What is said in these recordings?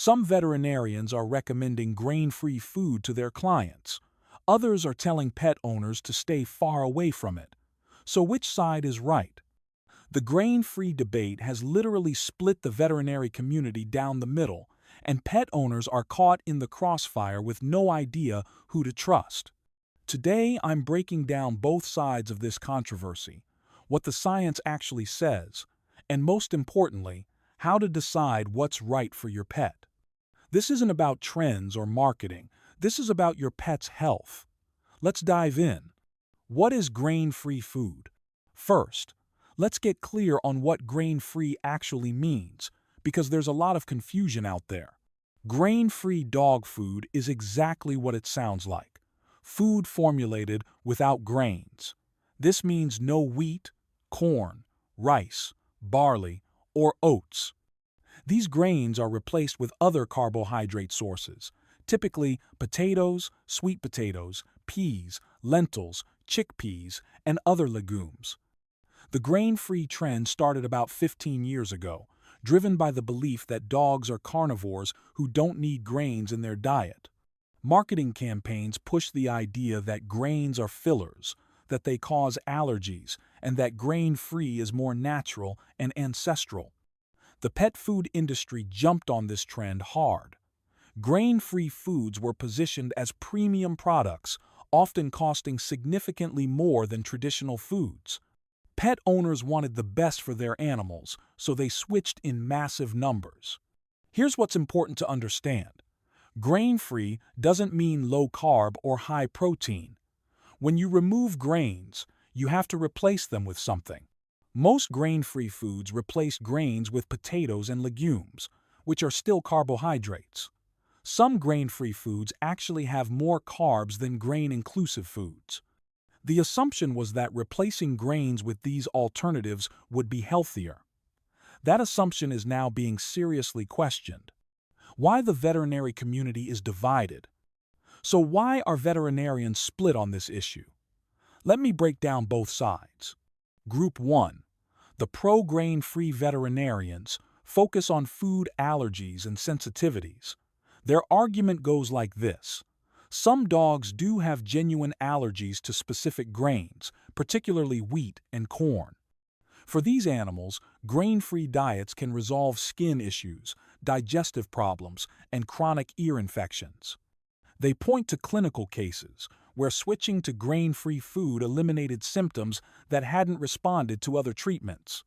Some veterinarians are recommending grain-free food to their clients. Others are telling pet owners to stay far away from it. So which side is right? The grain-free debate has literally split the veterinary community down the middle, and pet owners are caught in the crossfire with no idea who to trust. Today, I'm breaking down both sides of this controversy, what the science actually says, and most importantly, how to decide what's right for your pet. This isn't about trends or marketing. This is about your pet's health. Let's dive in. What is grain-free food? First, let's get clear on what grain-free actually means, because there's a lot of confusion out there. Grain-free dog food is exactly what it sounds like. Food formulated without grains. This means no wheat, corn, rice, barley, or oats. These grains are replaced with other carbohydrate sources, typically potatoes, sweet potatoes, peas, lentils, chickpeas, and other legumes. The grain-free trend started about 15 years ago, driven by the belief that dogs are carnivores who don't need grains in their diet. Marketing campaigns push the idea that grains are fillers, that they cause allergies, and that grain-free is more natural and ancestral. The pet food industry jumped on this trend hard. Grain-free foods were positioned as premium products, often costing significantly more than traditional foods. Pet owners wanted the best for their animals, so they switched in massive numbers. Here's what's important to understand. Grain-free doesn't mean low-carb or high-protein. When you remove grains, you have to replace them with something. Most grain-free foods replace grains with potatoes and legumes, which are still carbohydrates. Some grain-free foods actually have more carbs than grain-inclusive foods. The assumption was that replacing grains with these alternatives would be healthier. That assumption is now being seriously questioned. Why the veterinary community is divided. So why are veterinarians split on this issue? Let me break down both sides. Group 1. The pro-grain-free veterinarians focus on food allergies and sensitivities. Their argument goes like this. Some dogs do have genuine allergies to specific grains, particularly wheat and corn. For these animals, grain-free diets can resolve skin issues, digestive problems, and chronic ear infections. They point to clinical cases where switching to grain-free food eliminated symptoms that hadn't responded to other treatments.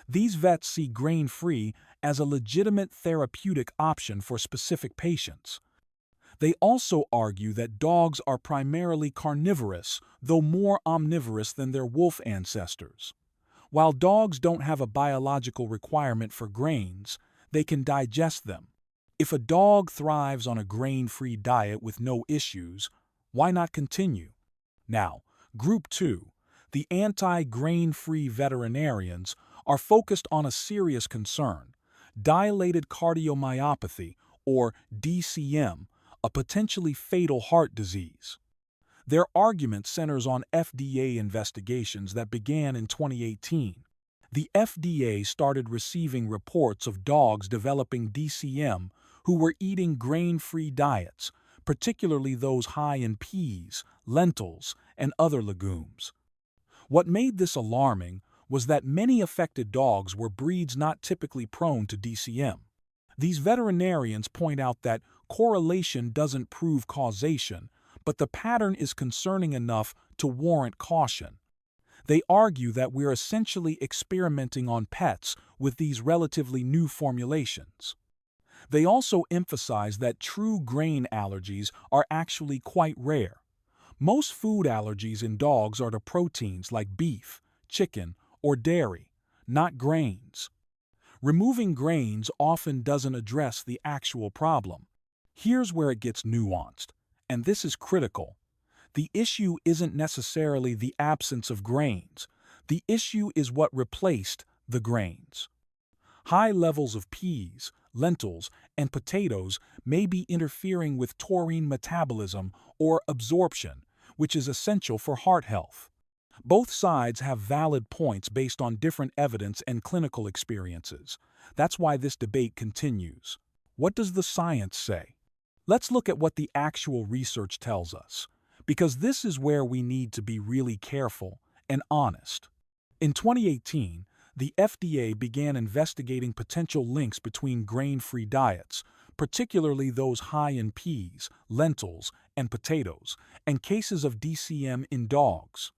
These vets see grain-free as a legitimate therapeutic option for specific patients. They also argue that dogs are primarily carnivorous, though more omnivorous than their wolf ancestors. While dogs don't have a biological requirement for grains, they can digest them. If a dog thrives on a grain-free diet with no issues, why not continue? Now, Group 2, the anti-grain-free veterinarians, are focused on a serious concern, dilated cardiomyopathy, or DCM, a potentially fatal heart disease. Their argument centers on FDA investigations that began in 2018. The FDA started receiving reports of dogs developing DCM who were eating grain-free diets, particularly those high in peas, lentils, and other legumes. What made this alarming was that many affected dogs were breeds not typically prone to DCM. These veterinarians point out that correlation doesn't prove causation, but the pattern is concerning enough to warrant caution. They argue that we're essentially experimenting on pets with these relatively new formulations. They also emphasize that true grain allergies are actually quite rare. Most food allergies in dogs are to proteins like beef, chicken, or dairy, not grains. Removing grains often doesn't address the actual problem. Here's where it gets nuanced, and this is critical. The issue isn't necessarily the absence of grains. The issue is what replaced the grains. High levels of peas, lentils, and potatoes may be interfering with taurine metabolism or absorption, which is essential for heart health. Both sides have valid points based on different evidence and clinical experiences. That's why this debate continues. What does the science say? Let's look at what the actual research tells us, because this is where we need to be really careful and honest. In 2018, the FDA began investigating potential links between grain-free diets, particularly those high in peas, lentils, and potatoes, and cases of DCM in dogs.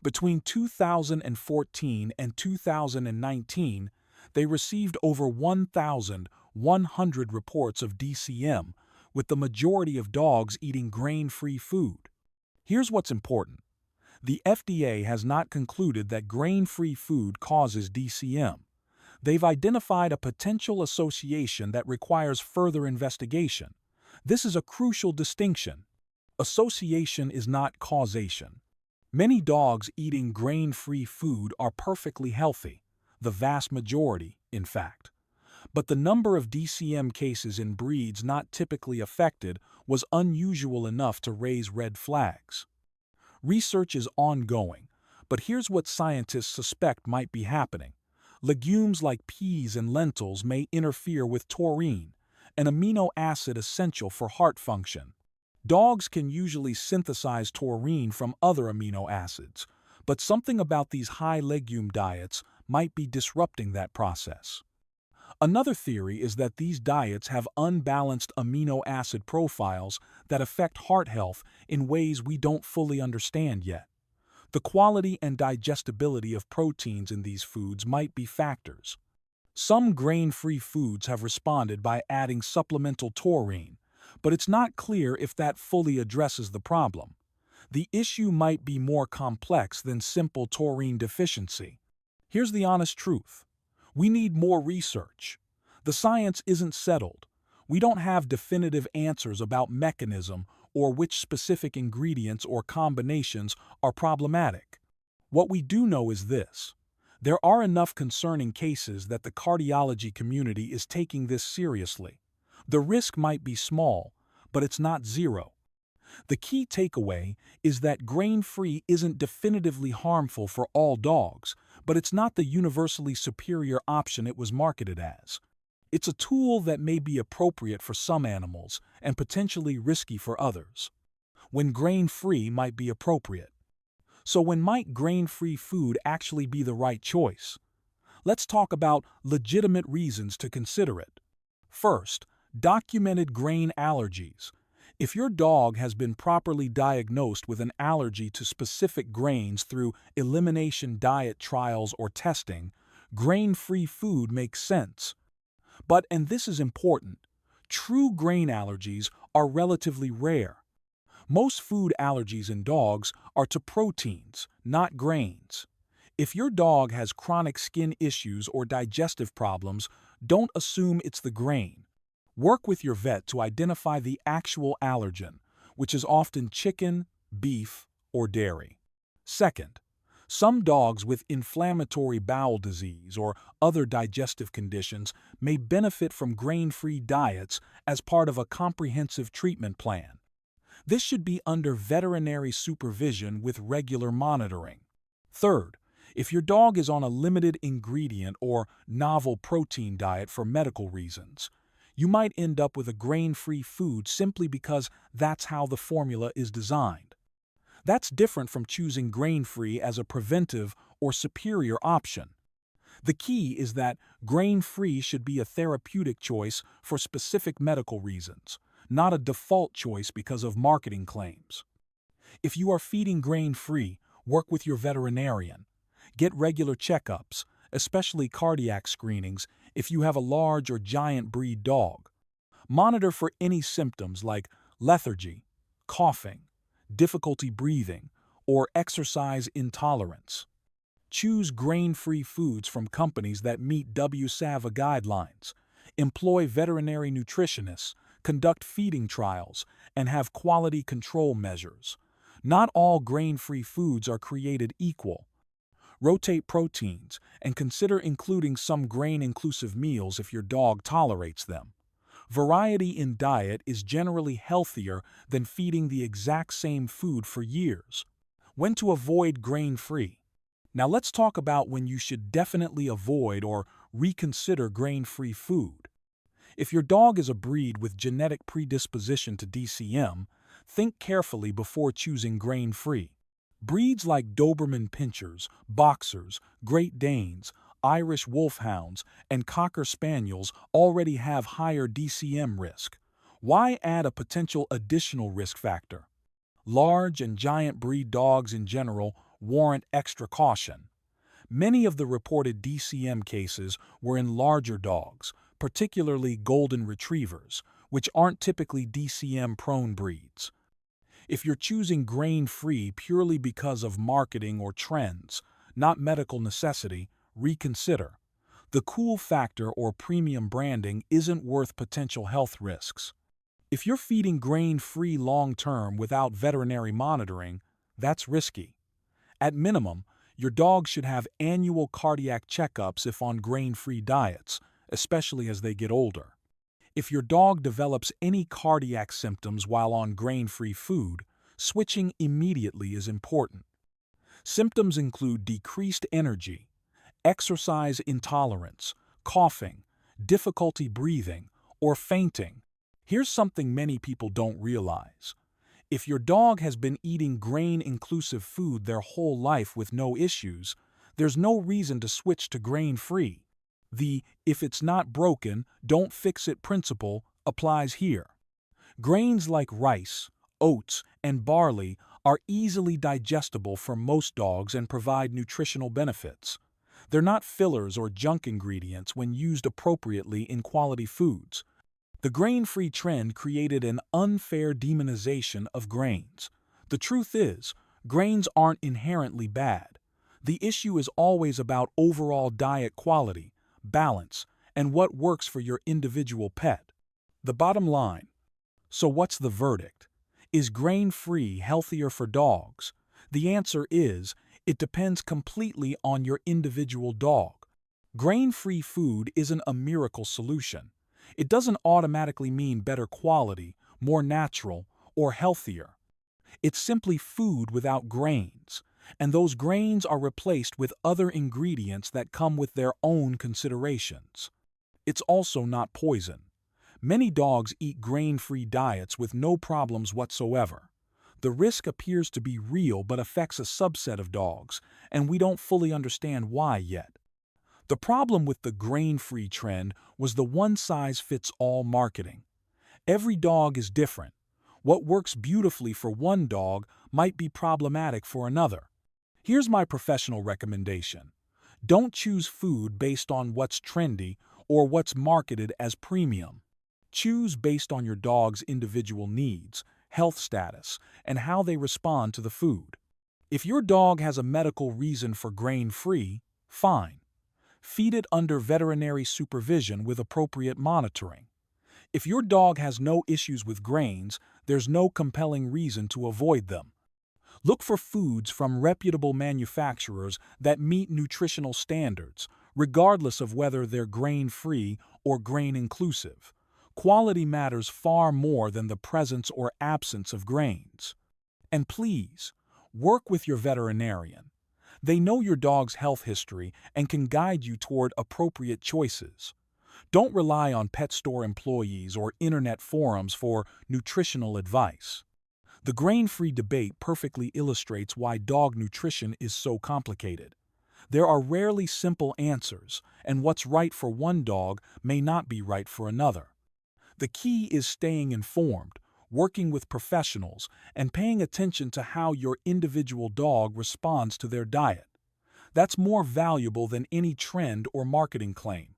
Between 2014 and 2019, they received over 1,100 reports of DCM, with the majority of dogs eating grain-free food. Here's what's important. The FDA has not concluded that grain-free food causes DCM. They've identified a potential association that requires further investigation. This is a crucial distinction. Association is not causation. Many dogs eating grain-free food are perfectly healthy, the vast majority, in fact. But the number of DCM cases in breeds not typically affected was unusual enough to raise red flags. Research is ongoing, but here's what scientists suspect might be happening. Legumes like peas and lentils may interfere with taurine, an amino acid essential for heart function. Dogs can usually synthesize taurine from other amino acids, but something about these high legume diets might be disrupting that process. Another theory is that these diets have unbalanced amino acid profiles that affect heart health in ways we don't fully understand yet. The quality and digestibility of proteins in these foods might be factors. Some grain-free foods have responded by adding supplemental taurine, but it's not clear if that fully addresses the problem. The issue might be more complex than simple taurine deficiency. Here's the honest truth. We need more research. The science isn't settled. We don't have definitive answers about mechanism or which specific ingredients or combinations are problematic. What we do know is this. There are enough concerning cases that the cardiology community is taking this seriously. The risk might be small, but it's not zero. The key takeaway is that grain-free isn't definitively harmful for all dogs, but it's not the universally superior option it was marketed as. It's a tool that may be appropriate for some animals and potentially risky for others. When grain-free might be appropriate. So when might grain-free food actually be the right choice? Let's talk about legitimate reasons to consider it. First, documented grain allergies. If your dog has been properly diagnosed with an allergy to specific grains through elimination diet trials or testing, grain-free food makes sense. But, and this is important, true grain allergies are relatively rare. Most food allergies in dogs are to proteins, not grains. If your dog has chronic skin issues or digestive problems, don't assume it's the grain. Work with your vet to identify the actual allergen, which is often chicken, beef, or dairy. Second, some dogs with inflammatory bowel disease or other digestive conditions may benefit from grain-free diets as part of a comprehensive treatment plan. This should be under veterinary supervision with regular monitoring. Third, if your dog is on a limited ingredient or novel protein diet for medical reasons, you might end up with a grain-free food simply because that's how the formula is designed. That's different from choosing grain-free as a preventive or superior option. The key is that grain-free should be a therapeutic choice for specific medical reasons, not a default choice because of marketing claims. If you are feeding grain-free, work with your veterinarian. Get regular checkups, especially cardiac screenings if you have a large or giant breed dog. Monitor for any symptoms like lethargy, coughing, difficulty breathing, or exercise intolerance. Choose grain-free foods from companies that meet WSAVA guidelines. Employ veterinary nutritionists, conduct feeding trials, and have quality control measures. Not all grain-free foods are created equal. Rotate proteins and consider including some grain-inclusive meals if your dog tolerates them. Variety in diet is generally healthier than feeding the exact same food for years. When to avoid grain-free? Now let's talk about when you should definitely avoid or reconsider grain-free food. If your dog is a breed with genetic predisposition to DCM, think carefully before choosing grain-free. Breeds like Doberman Pinschers, Boxers, Great Danes, Irish Wolfhounds, and Cocker Spaniels already have higher DCM risk. Why add a potential additional risk factor? Large and giant breed dogs in general warrant extra caution. Many of the reported DCM cases were in larger dogs, particularly golden retrievers, which aren't typically DCM-prone breeds. If you're choosing grain-free purely because of marketing or trends, not medical necessity, reconsider. The cool factor or premium branding isn't worth potential health risks. If you're feeding grain-free long-term without veterinary monitoring, that's risky. At minimum, your dog should have annual cardiac checkups if on grain-free diets, especially as they get older. If your dog develops any cardiac symptoms while on grain-free food, switching immediately is important. Symptoms include decreased energy, exercise intolerance, coughing, difficulty breathing, or fainting. Here's something many people don't realize. If your dog has been eating grain-inclusive food their whole life with no issues, there's no reason to switch to grain-free. The "if it's not broken, don't fix it" principle applies here. Grains like rice, oats, and barley are easily digestible for most dogs and provide nutritional benefits. They're not fillers or junk ingredients when used appropriately in quality foods. The grain-free trend created an unfair demonization of grains. The truth is, grains aren't inherently bad. The issue is always about overall diet quality, balance, and what works for your individual pet. The bottom line. So what's the verdict? Is grain-free healthier for dogs? The answer is, it depends completely on your individual dog. Grain-free food isn't a miracle solution. It doesn't automatically mean better quality, more natural, or healthier. It's simply food without grains, and those grains are replaced with other ingredients that come with their own considerations. It's also not poison. Many dogs eat grain-free diets with no problems whatsoever. The risk appears to be real but affects a subset of dogs, and we don't fully understand why yet. The problem with the grain-free trend was the one-size-fits-all marketing. Every dog is different. What works beautifully for one dog might be problematic for another. Here's my professional recommendation. Don't choose food based on what's trendy or what's marketed as premium. Choose based on your dog's individual needs, health status, and how they respond to the food. If your dog has a medical reason for grain-free, fine. Feed it under veterinary supervision with appropriate monitoring. If your dog has no issues with grains, there's no compelling reason to avoid them. Look for foods from reputable manufacturers that meet nutritional standards, regardless of whether they're grain-free or grain-inclusive. Quality matters far more than the presence or absence of grains. And please, work with your veterinarian. They know your dog's health history and can guide you toward appropriate choices. Don't rely on pet store employees or internet forums for nutritional advice. The grain-free debate perfectly illustrates why dog nutrition is so complicated. There are rarely simple answers, and what's right for one dog may not be right for another. The key is staying informed, working with professionals, and paying attention to how your individual dog responds to their diet. That's more valuable than any trend or marketing claim.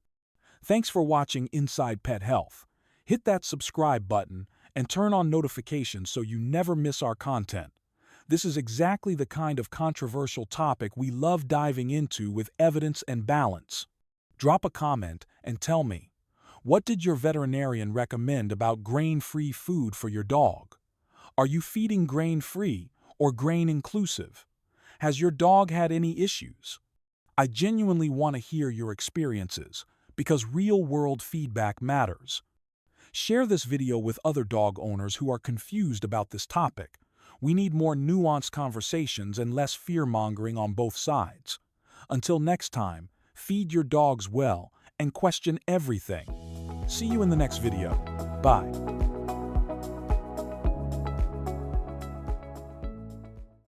Thanks for watching Inside Pet Health. Hit that subscribe button and turn on notifications so you never miss our content. This is exactly the kind of controversial topic we love diving into with evidence and balance. Drop a comment and tell me, what did your veterinarian recommend about grain-free food for your dog? Are you feeding grain-free or grain-inclusive? Has your dog had any issues? I genuinely want to hear your experiences because real-world feedback matters. Share this video with other dog owners who are confused about this topic. We need more nuanced conversations and less fear-mongering on both sides. Until next time, feed your dogs well and question everything. See you in the next video. Bye.